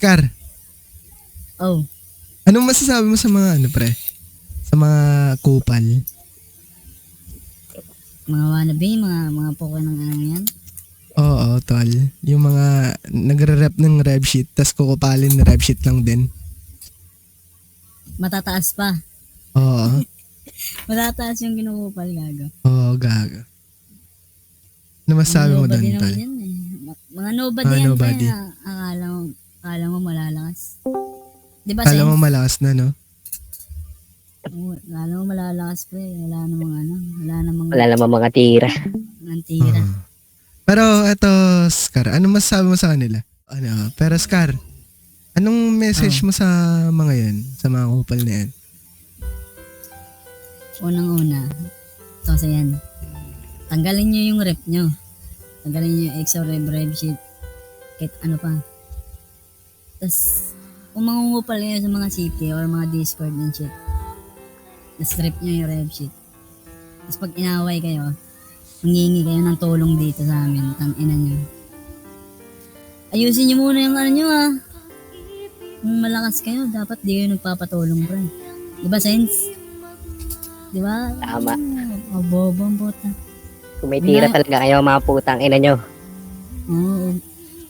Scar, Oh, anong masasabi mo sa mga ano pre? Sa mga kupal? mga wannabe, mga poko ng ano yan. Oo, tol. Yung mga nagre-rep ng rev sheet tas kukupalin na rev sheet lang din. Matataas pa. Oo. Matataas yung kinukupal, gago. Oo, gago. Ano masasabi mo Nobody doon, tol? naman yan eh. Mga nobody Mga yan, nobody. pre, na akala mo malalakas. Di ba, Kala mo Sense? malakas na, no? Akala mo malalakas, pre. Wala namang Wala namang mga tira. tira. Oo. Pero eto, Scar, anong masasabi mo sa kanila? Ano, pero Scar, anong message mo sa mga yan? Sa mga kupal na yan? Unang-una, kasi yan, tanggalin nyo yung rep nyo. Tanggalin nyo yung extra rev sheet. Kahit ano pa. Tapos, kung mangungupal kayo sa mga city or mga Discord and shit, na-strip nyo yung rev sheet. Tapos pag inaway kayo, mangingi kayo ng tulong dito sa amin, tangina nyo. Ayusin nyo muna yung ano nyo ah. Kung malakas kayo, dapat di kayo nagpapatulong, bro. Diba, Sense? Diba? Tama. Mabobong bota. Kung may tira talaga kayo, mga putang ina nyo. Oo.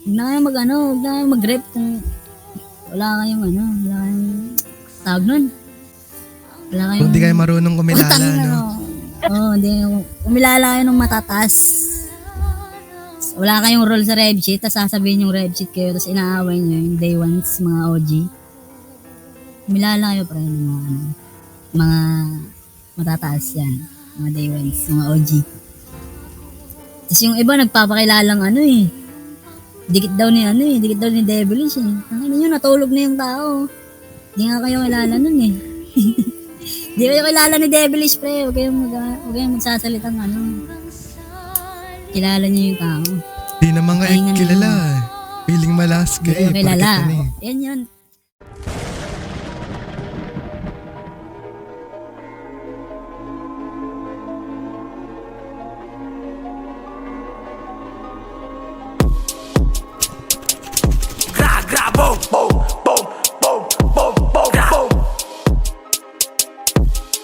Huwag na kayo mag-rep kung wala kayong tawag nun. Wala kayong... Kung di kayo marunong kumilala, no? Hindi. Kumilala kayo ng matataas. Wala kayong role sa rev sheet, tapos sasabihin yung rev sheet kayo, tapos inaaway nyo yung day ones, mga OG. Kumilala kayo pa rin ng mga matataas yan. Mga day ones, mga OG. Tapos yung iba nagpapakilalang dikit daw ni Devilish eh. Ang nyo, natulog na yung tao. Hindi nga kayo kilala nun eh. Hindi kayo kilala ni Devilish, pre. Huwag kayong magsasalitang kilala nyo yung tao. Di naman kayo Pahinga na kilala. yun. Feeling malas Hindi kayo. kayo kilala. Porket ano eh. Yan. Boom, boom, boom, boom, boom, boom, boom.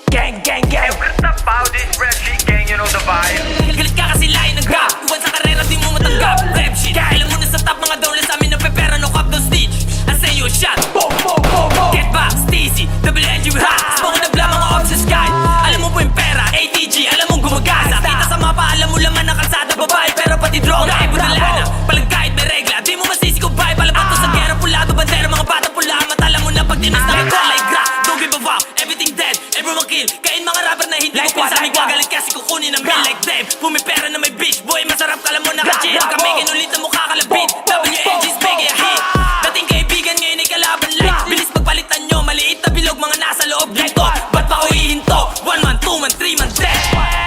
Gang, gang, gang. What's up, pal? This Red Sheet Gang, you know the vibe. Galit ka kasi lain ng grab. Tuwan sa karera, di mo matanggap. Rap shit. Kailan mo na sa top, mga downless sa amin na pepera, no cap, no stitch. I say you a shot. Boom, boom, boom, boom. Get back, Steezy. Double edge, we hot. Smoke na bla, mga ops sa sky. Alam mo po yung pera, ATG, alam mong gumagasa. Kita sa mapa, alam mo laman ng kalsada, babae, pero pati droga, ay budalana. Palang kahit may regla, di mo masisi ko vibe. Palaban to sa gera, pulado, bandera, mga bata pula. Matala mo na pag dinas na ito, like rap. Don't give a fuck, everything dead, everyone kill. Kain mga rapper na hindi ko pinsa, may gagalit kasi kukunin ang bill like them. Pumipera na may bitch, boy, masarap ka lang mo naka-chill. Kami kinulit na mukha kalabit, WNG's big a hit. Dating kaibigan ngayon ay kalaban like. Bilis pagpalitan nyo, maliit na bilog, mga nasa loob dito. Ba't pa ko hihinto? 1 man, 2 man, 3 man, dead.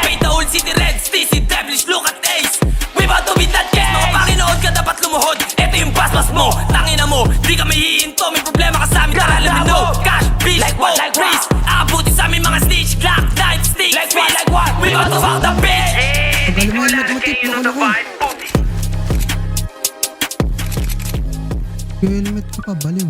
Pay the old city red, Steezy, devilish, look at Ace. We about to beat that case, mga panginood ka dapat lumuhod. Ito yung basbas mo, tangina mo, di ka may hihinto. May problema ka sa amin, tara let me know. Cash, bitch, smoke, freeze. Aabuti sa amin mga snitch, clock, knife, stick, fist. We about to fuck the bitch. Hey, you know the vibe. Booty. Yung helmet ko pa, baliw.